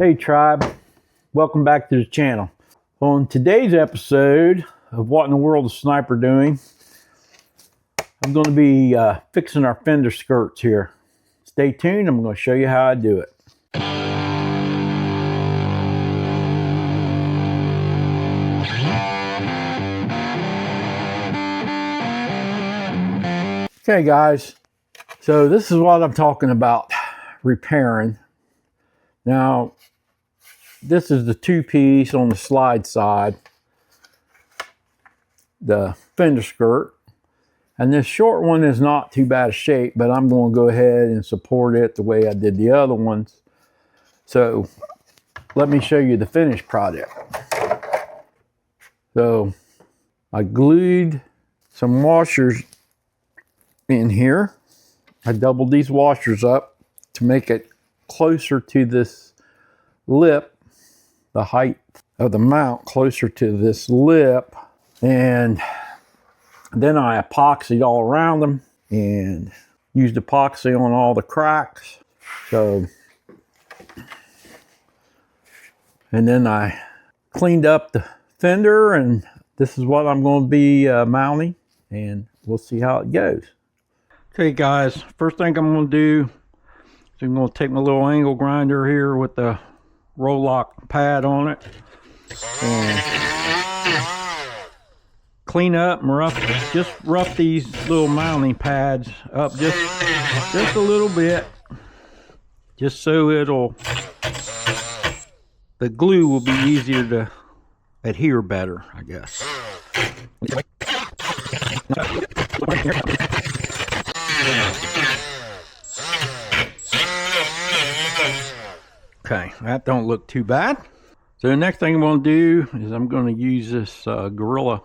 Hey tribe, welcome back to the channel. On today's episode of What in the World is Sniper Doing, I'm going to be fixing our fender skirts here. Stay tuned, I'm going to show you how I do it. Okay guys, so this is what I'm talking about repairing. Now, this is the two-piece on the slide side, the fender skirt, and this short one is not too bad a shape, but I'm going to go ahead and support it the way I did the other ones. So let me show you the finished product. So I glued some washers in here. I doubled these washers up to make it closer to this lip, the height of the mount closer to this lip, and then I epoxied all around them and used epoxy on all the cracks. So, and then I cleaned up the fender, and this is what I'm going to be mounting, and we'll see how it goes. Okay guys, first thing I'm going to do is I'm going to take my little angle grinder here with the roll lock pad on it and clean up and rough these little mounting pads up just a little bit, just so the glue will be easier to adhere better, I guess. Okay, that don't look too bad. So the next thing I'm going to do is I'm going to use this Gorilla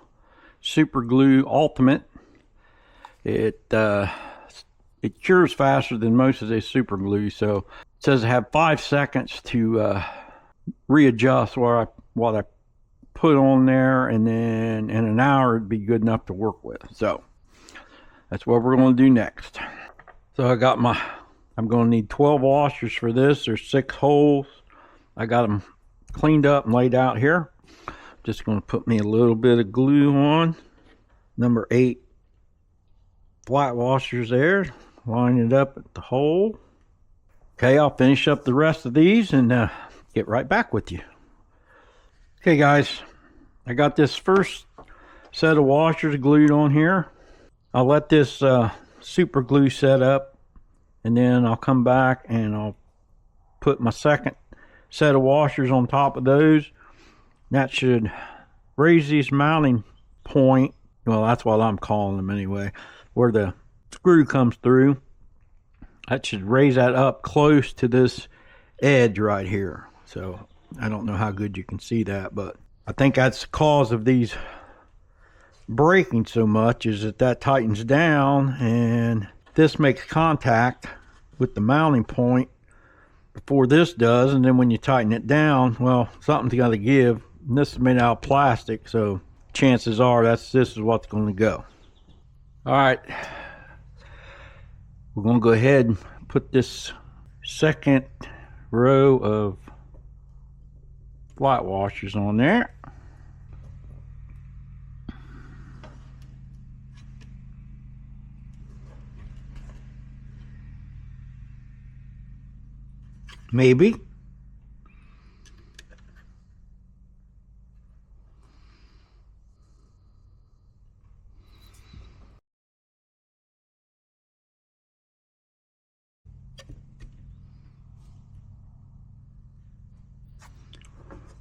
Super Glue Ultimate. It cures faster than most of these super glue, so it says I have 5 seconds to readjust what I put on there, and then in an hour it'd be good enough to work with. So that's what we're going to do next. So I got I'm going to need 12 washers for this. There's 6 holes. I got them cleaned up and laid out here. Just going to put me a little bit of glue on. Number 8 flat washers there. Line it up at the hole. Okay, I'll finish up the rest of these and get right back with you. Okay guys, I got this first set of washers glued on here. I'll let this super glue set up, and then I'll come back and I'll put my second set of washers on top of those. That should raise this mounting point, well that's what I'm calling them anyway, where the screw comes through. That should raise that up close to this edge right here. So I don't know how good you can see that, but I think that's the cause of these breaking so much, is that tightens down and this makes contact with the mounting point before this does, and then when you tighten it down, well, something's got to give. And this is made out of plastic, so chances are this is what's going to go. All right, we're going to go ahead and put this second row of flat washers on there. Maybe.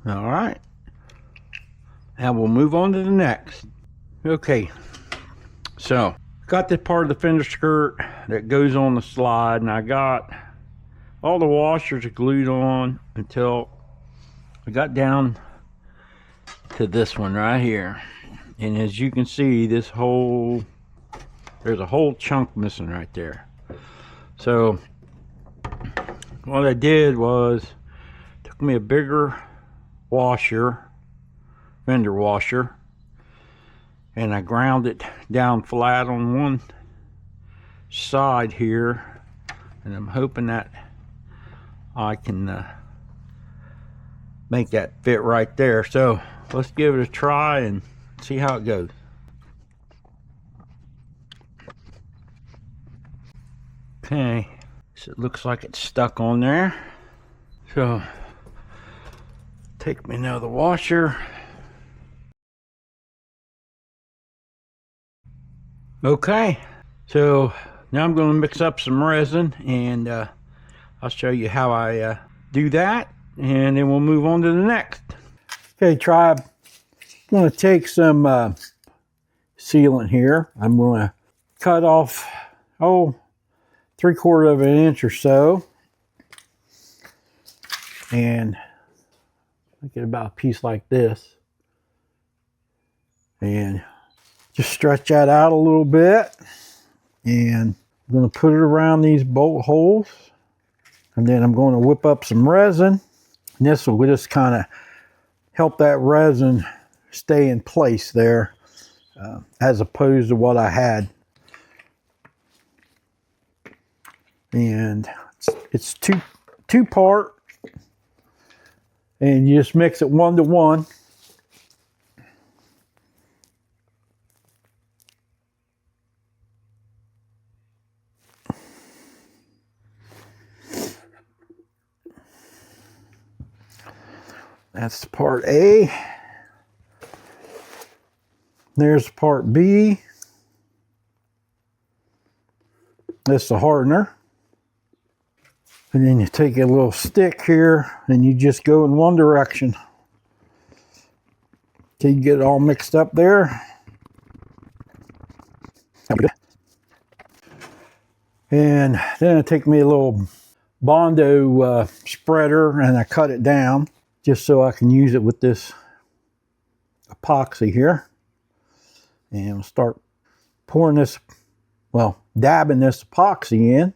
All right. Now we'll move on to the next. Okay. So, got this part of the fender skirt that goes on the slide, and I got all the washers glued on until I got down to this one right here. And as you can see, there's a whole chunk missing right there. So what I did was took me a bigger fender washer, and I ground it down flat on one side here, and I'm hoping that I can make that fit right there. So let's give it a try and see how it goes. Okay, so it looks like it's stuck on there. So take me another washer. Okay, so now I'm going to mix up some resin, and I'll show you how I do that, and then we'll move on to the next. Okay, tribe, I'm going to take some sealant here. I'm going to cut off, 3/4 of an inch or so, and I get about a piece like this, and just stretch that out a little bit, and I'm going to put it around these bolt holes, and then I'm going to whip up some resin, and this will just kind of help that resin stay in place there, as opposed to what I had. And it's two part, and you just mix it 1 to 1. That's part A. There's part B. That's the hardener. And then you take a little stick here and you just go in one direction till you get it all mixed up there. And then I take me a little Bondo spreader and I cut it down just so I can use it with this epoxy here. And we'll start pouring this, well, dabbing this epoxy in.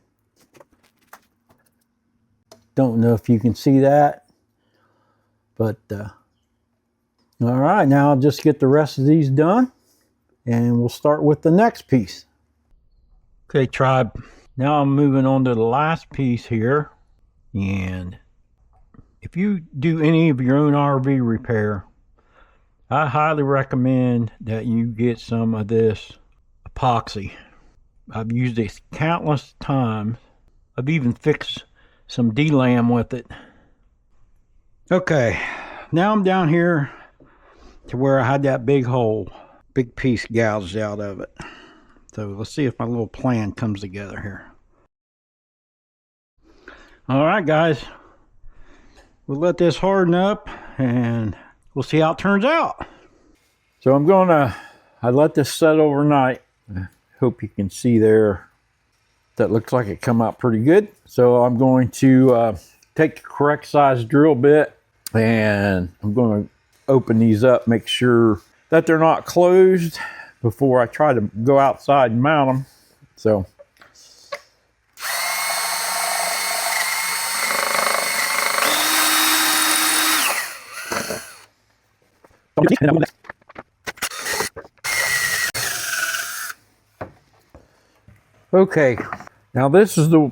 Don't know if you can see that, but all right, now I'll just get the rest of these done and we'll start with the next piece. Okay, tribe, now I'm moving on to the last piece here. And if you do any of your own RV repair, I highly recommend that you get some of this epoxy. I've used it countless times. I've even fixed some D-lam with it. Okay, now I'm down here to where I had that big hole, big piece gouged out of it. So let's see if my little plan comes together here. All right, guys, we'll let this harden up and we'll see how it turns out. So I let this set overnight. I hope you can see there. That looks like it come out pretty good. So I'm going to take the correct size drill bit and I'm going to open these up, make sure that they're not closed before I try to go outside and mount them. So okay, now this is the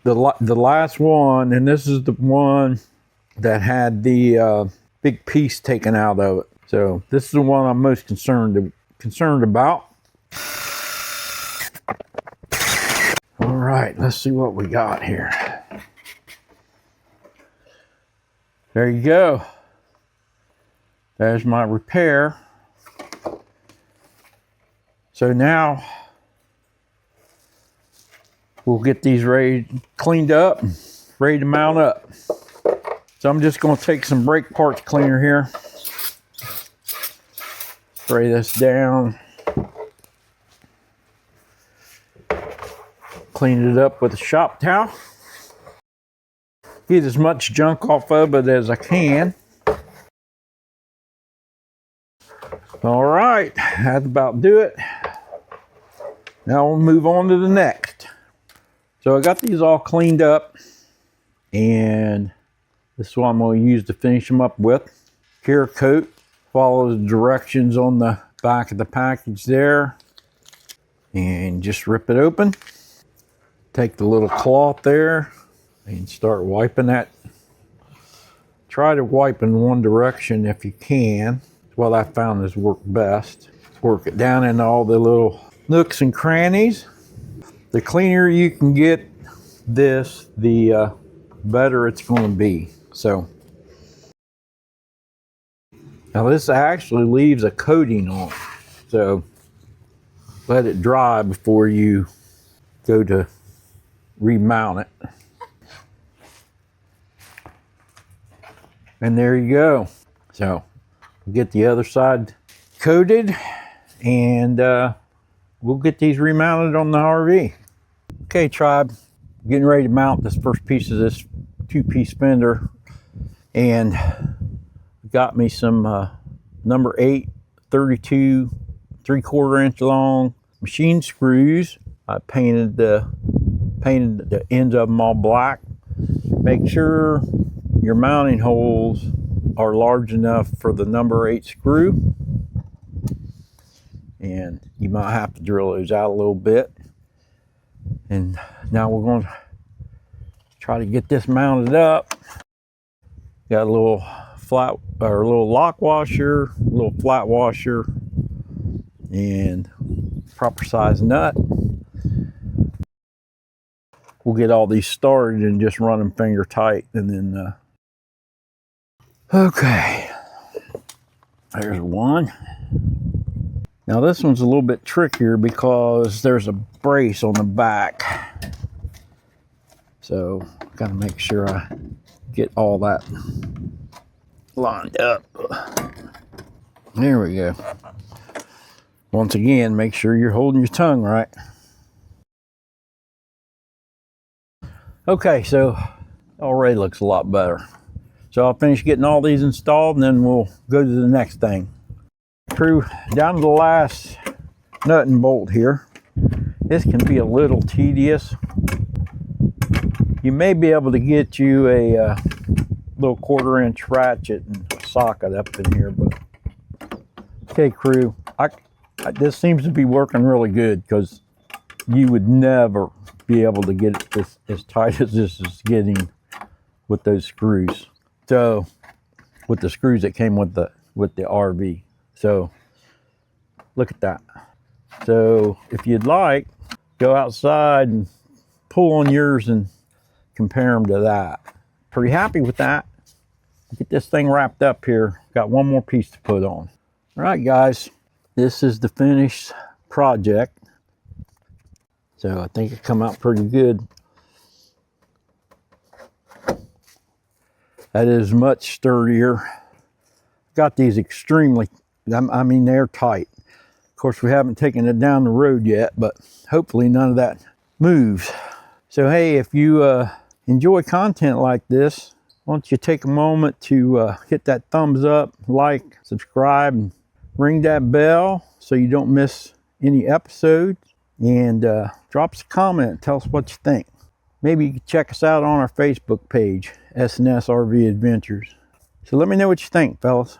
last one, and this is the one that had the big piece taken out of it. So this is the one I'm most concerned about. All right, let's see what we got here. There you go. There's my repair. So now we'll get these cleaned up, ready to mount up. So I'm just going to take some brake parts cleaner here. Spray this down. Clean it up with a shop towel. Get as much junk off of it as I can. All right, that's about do it. Now we'll move on to the next. So I got these all cleaned up, and this is what I'm going to use to finish them up with. Cerakote. Follow the directions on the back of the package there, and just rip it open. Take the little cloth there and start wiping that Try to wipe in one direction if you can. What I found has worked best. Work it down into all the little nooks and crannies. The cleaner you can get this, the better it's going to be. So now this actually leaves a coating on, so let it dry before you go to remount it. And there you go. So get the other side coated, and we'll get these remounted on the RV. Okay, tribe, getting ready to mount this first piece of this 2-piece Fender, and got me some number 8 32 3/4 inch long machine screws. I painted the ends of them all black. Make sure your mounting holes are large enough for the number 8 screw, and you might have to drill those out a little bit. And now we're going to try to get this mounted up. Got a little flat, or a little lock washer, a little flat washer, and proper size nut. We'll get all these started and just run them finger tight, and then okay, there's one. Now this one's a little bit trickier because there's a brace on the back, so got to make sure I get all that lined up. There we go. Once again, make sure you're holding your tongue right. Okay, so already looks a lot better. So I'll finish getting all these installed, and then we'll go to the next thing. Crew, down to the last nut and bolt here. This can be a little tedious. You may be able to get you a little 1/4 inch ratchet and a socket up in here, but okay, crew, this seems to be working really good, because you would never be able to get it this as tight as this is getting with those screws. So with the screws that came with the RV. So look at that. So if you'd like, go outside and pull on yours and compare them to that. Pretty happy with that. Get this thing wrapped up here. Got one more piece to put on. All right, guys, this is the finished project. So I think it come out pretty good. That is much sturdier. Got these extremely, I mean, they're tight. Of course, we haven't taken it down the road yet, but hopefully none of that moves. So hey, if you enjoy content like this, why don't you take a moment to hit that thumbs up, like, subscribe, and ring that bell so you don't miss any episodes. And drop us a comment, tell us what you think. Maybe you can check us out on our Facebook page, S&S RV Adventures. So let me know what you think, fellas.